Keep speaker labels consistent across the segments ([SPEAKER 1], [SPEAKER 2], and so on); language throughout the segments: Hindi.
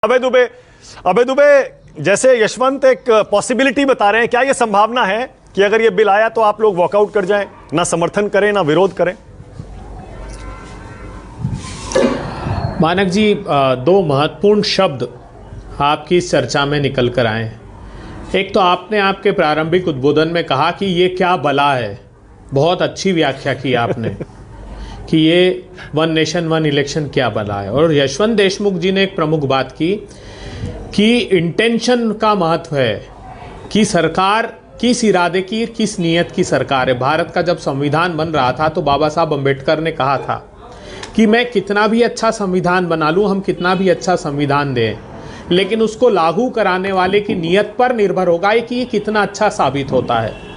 [SPEAKER 1] अबे दुबे, जैसे यशवंत एक पॉसिबिलिटी बता रहे हैं, क्या यह संभावना है कि अगर यह बिल आया तो आप लोग वॉकआउट कर जाएं, ना समर्थन करें ना विरोध करें?
[SPEAKER 2] मानक जी, दो महत्वपूर्ण शब्द आपकी इस चर्चा में निकल कर आए हैं। एक तो आपने आपके प्रारंभिक उद्बोधन में कहा कि ये क्या बला है। बहुत अच्छी व्याख्या की आपने कि ये वन नेशन वन इलेक्शन क्या बला है। और यशवंत देशमुख जी ने एक प्रमुख बात की कि इंटेंशन का महत्व है कि सरकार किस इरादे की, किस नीयत की सरकार है। भारत का जब संविधान बन रहा था तो बाबा साहब अम्बेडकर ने कहा था कि मैं कितना भी अच्छा संविधान बना लूँ, हम कितना भी अच्छा संविधान दें, लेकिन उसको लागू कराने वाले की नीयत पर निर्भर होगा कि ये कितना अच्छा साबित होता है।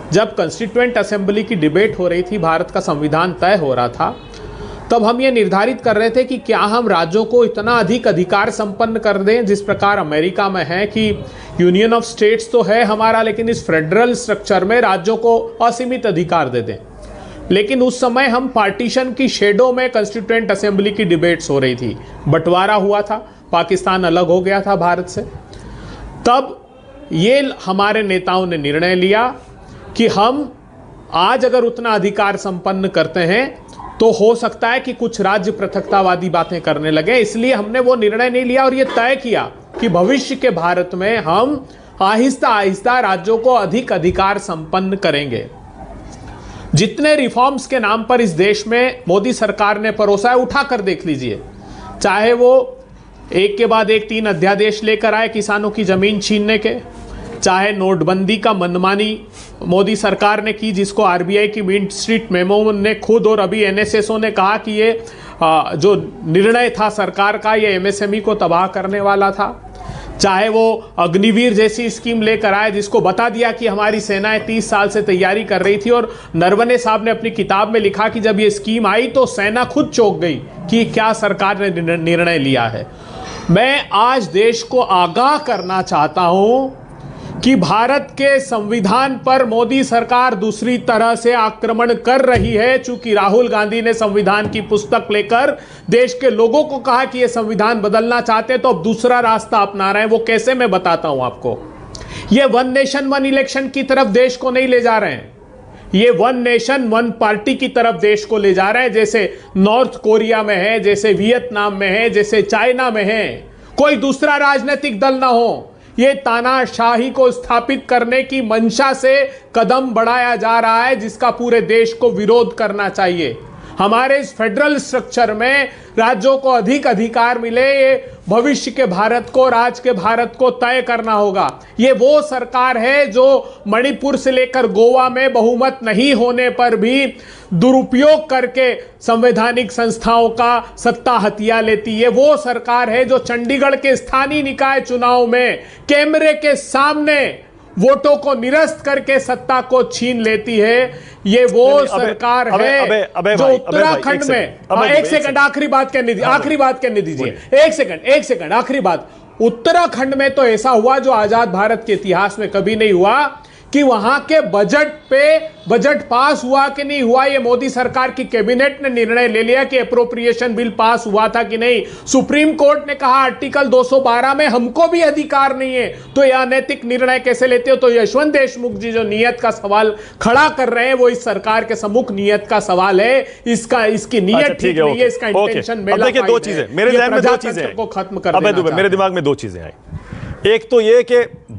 [SPEAKER 2] जब कॉन्स्टिट्यूएंट असेंबली की डिबेट हो रही थी, भारत का संविधान तय हो रहा था, तब हम ये निर्धारित कर रहे थे कि क्या हम राज्यों को इतना अधिक अधिकार संपन्न कर दें जिस प्रकार अमेरिका में है कि यूनियन ऑफ स्टेट्स तो है हमारा, लेकिन इस फेडरल स्ट्रक्चर में राज्यों को असीमित अधिकार दे दें। लेकिन उस समय हम पार्टीशन की शेडो में कॉन्स्टिट्यूएंट असेंबली की डिबेट्स हो रही थी, बंटवारा हुआ था, पाकिस्तान अलग हो गया था भारत से। तब ये हमारे नेताओं ने निर्णय लिया कि हम आज अगर उतना अधिकार संपन्न करते हैं तो हो सकता है कि कुछ राज्य पृथकतावादी बातें करने लगे, इसलिए हमने वो निर्णय नहीं लिया और ये तय किया कि भविष्य के भारत में हम आहिस्ता आहिस्ता राज्यों को अधिक अधिकार संपन्न करेंगे। जितने रिफॉर्म्स के नाम पर इस देश में मोदी सरकार ने परोसा है, उठा कर देख लीजिए। चाहे वो एक के बाद एक 3 अध्यादेश लेकर आए किसानों की जमीन छीनने के, चाहे नोटबंदी का मनमानी मोदी सरकार ने की, जिसको आरबीआई की मीन स्ट्रीट मेमो ने खुद और अभी एनएसएसओ ने कहा कि ये जो निर्णय था सरकार का, ये एमएसएमई को तबाह करने वाला था। चाहे वो अग्निवीर जैसी स्कीम लेकर आए, जिसको बता दिया कि हमारी सेनाएं 30 साल से तैयारी कर रही थी, और नरवणे साहब ने अपनी किताब में लिखा कि जब ये स्कीम आई तो सेना खुद चौंक गई कि क्या सरकार ने निर्णय लिया है। मैं आज देश को आगाह करना चाहता हूं कि भारत के संविधान पर मोदी सरकार दूसरी तरह से आक्रमण कर रही है। चूंकि राहुल गांधी ने संविधान की पुस्तक लेकर देश के लोगों को कहा कि ये संविधान बदलना चाहते हैं, तो अब दूसरा रास्ता अपना रहे हैं। वो कैसे, मैं बताता हूं आपको। ये वन नेशन वन इलेक्शन की तरफ देश को नहीं ले जा रहे हैं, ये वन नेशन वन पार्टी की तरफ देश को ले जा रहे हैं, जैसे नॉर्थ कोरिया में है, जैसे वियतनाम में है, जैसे चाइना में है। कोई दूसरा राजनीतिक दल ना हो, ये तानाशाही को स्थापित करने की मंशा से कदम बढ़ाया जा रहा है, जिसका पूरे देश को विरोध करना चाहिए। हमारे इस फेडरल स्ट्रक्चर में राज्यों को अधिक अधिकार मिले, ये भविष्य के भारत को, आज के भारत को तय करना होगा। ये वो सरकार है जो मणिपुर से लेकर गोवा में बहुमत नहीं होने पर भी दुरुपयोग करके संवैधानिक संस्थाओं का सत्ता हथिया लेती है। वो सरकार है जो चंडीगढ़ के स्थानीय निकाय चुनाव में कैमरे के सामने वोटों को निरस्त करके सत्ता को छीन लेती है। ये वो सरकार है जो उत्तराखंड में, एक सेकंड आखिरी बात कहने दीजिए, एक सेकंड आखिरी बात। उत्तराखंड में तो ऐसा हुआ जो आजाद भारत के इतिहास में कभी नहीं हुआ कि वहां के बजट पे बजट पास हुआ कि नहीं हुआ, ये मोदी सरकार की कैबिनेट ने निर्णय ले लिया कि एप्रोप्रिएशन बिल पास हुआ था कि नहीं। सुप्रीम कोर्ट ने कहा आर्टिकल 212 में हमको भी अधिकार नहीं है, तो यह अनैतिक निर्णय कैसे लेते हो। तो यशवंत देशमुख जी जो नियत का सवाल खड़ा कर रहे हैं, वो इस सरकार के सम्मुख नियत का सवाल है। इसकी नियत ठीक नहीं है, इसका इंटेंशन
[SPEAKER 1] दो चीजें मेरे दिमाग में, दो चीजें को खत्म कर देना। मेरे दिमाग में 2 चीजें आई। एक तो ये कि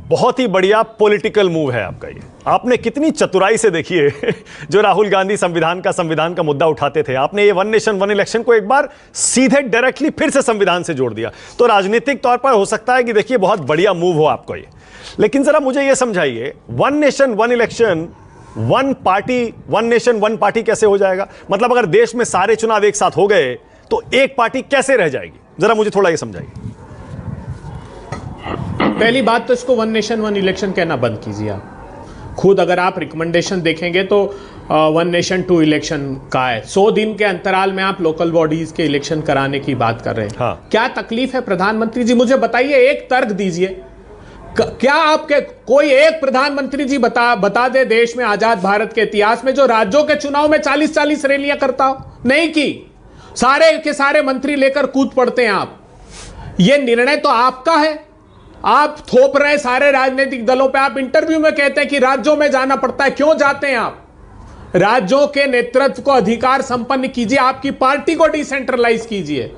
[SPEAKER 1] बहुत ही बढ़िया पॉलिटिकल मूव है आपका ये। आपने कितनी चतुराई से, देखिए जो राहुल गांधी संविधान का मुद्दा उठाते थे, आपने ये वन नेशन वन इलेक्शन को एक बार सीधे डायरेक्टली फिर से संविधान से जोड़ दिया। तो राजनीतिक तौर पर हो सकता है कि देखिए बहुत बढ़िया मूव हो आपको ये, लेकिन जरा मुझे ये समझाइए, one nation one election one party, one nation one party कैसे हो जाएगा? मतलब अगर देश में सारे चुनाव एक साथ हो गए तो एक पार्टी कैसे रह जाएगी? जरा मुझे थोड़ा ये समझाइए।
[SPEAKER 2] पहली बात तो इसको वन नेशन वन इलेक्शन कहना बंद कीजिए आप। खुद अगर आप रिकमेंडेशन देखेंगे तो वन नेशन 2 इलेक्शन का है। 100 दिन के अंतराल में आप लोकल बॉडीज के इलेक्शन कराने की बात कर रहे हैं। हाँ। क्या तकलीफ है प्रधानमंत्री जी? मुझे बताइए, एक तर्क दीजिए। क्या आपके कोई एक प्रधानमंत्री जी बता दे देश में आजाद भारत के इतिहास में जो राज्यों के चुनाव में 40-40 रैलियां करता हो? नहीं की। सारे के सारे मंत्री लेकर कूद पड़ते हैं आप। ये निर्णय तो आपका है, आप थोप रहे हैं सारे राजनीतिक दलों पे। आप इंटरव्यू में कहते हैं कि राज्यों में जाना पड़ता है, क्यों जाते हैं आप? राज्यों के नेतृत्व को अधिकार संपन्न कीजिए, आपकी पार्टी को डिसेंट्रलाइज कीजिए।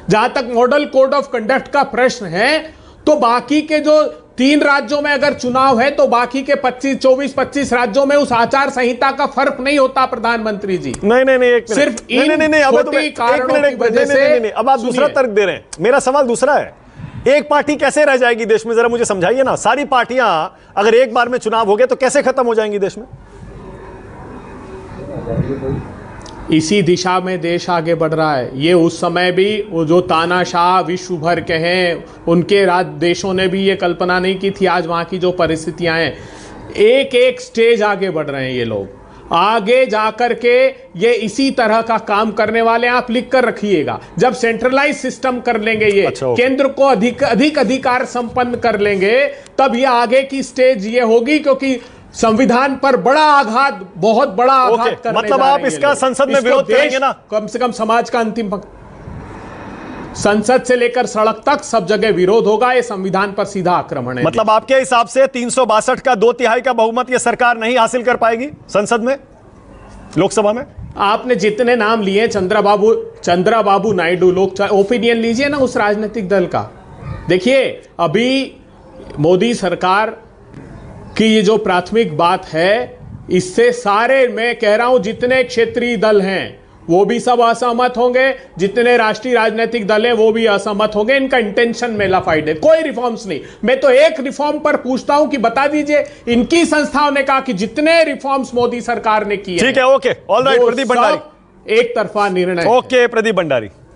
[SPEAKER 2] जहां तक मॉडल कोड ऑफ कंडक्ट का प्रश्न है, तो बाकी के जो 3 राज्यों में अगर चुनाव है तो बाकी के 24-25 राज्यों में उस आचार संहिता का फर्क नहीं होता प्रधानमंत्री जी।
[SPEAKER 1] नहीं, एक मिनट,
[SPEAKER 2] सिर्फ
[SPEAKER 1] नहीं, अब आप दूसरा तर्क दे रहे हैं। मेरा सवाल दूसरा है, एक पार्टी कैसे रह जाएगी देश में, जरा मुझे समझाइए ना। सारी पार्टियां अगर एक बार में चुनाव हो गए तो कैसे खत्म हो जाएंगी देश में?
[SPEAKER 2] इसी दिशा में देश आगे बढ़ रहा है। ये उस समय भी वो जो तानाशाह विश्व भर के हैं, उनके देशों ने भी ये कल्पना नहीं की थी आज वहां की जो परिस्थितियां हैं। एक एक स्टेज आगे बढ़ रहे हैं ये लोग। आगे जाकर के ये इसी तरह का काम करने वाले, आप लिख कर रखिएगा। जब सेंट्रलाइज सिस्टम कर लेंगे ये, केंद्र को अधिक अधिकार संपन्न कर लेंगे, तब ये आगे की स्टेज ये होगी, क्योंकि संविधान पर बड़ा आघात, बहुत बड़ा आघात करने
[SPEAKER 1] मतलब आप इसका संसद में विरोध करेंगे ना?
[SPEAKER 2] कम से कम समाज का अंतिम संसद से लेकर सड़क तक सब जगह विरोध होगा। ये संविधान पर सीधा आक्रमण है।
[SPEAKER 1] मतलब आपके हिसाब से 362 का 2/3 का बहुमत ये सरकार नहीं हासिल कर पाएगी संसद में, लोकसभा में?
[SPEAKER 2] आपने जितने नाम लिए, चंद्रबाबू नायडू, लोग ओपिनियन लीजिए ना उस राजनीतिक दल का। देखिए, अभी मोदी सरकार कि ये जो प्राथमिक बात है, इससे सारे, मैं कह रहा हूं जितने क्षेत्रीय दल हैं वो भी सब असहमत होंगे, जितने राष्ट्रीय राजनीतिक दल हैं वो भी असहमत होंगे। इनका इंटेंशन मेलाफाइड है, कोई रिफॉर्म्स नहीं। मैं तो एक रिफॉर्म पर पूछता हूं कि बता दीजिए, इनकी संस्थाओं ने कहा कि जितने रिफॉर्म्स मोदी सरकार ने किए,
[SPEAKER 1] ठीक है, okay, all right, Pradeep Bhandari,
[SPEAKER 2] एक तरफा निर्णय।
[SPEAKER 1] ओके, प्रदीप भंडारी।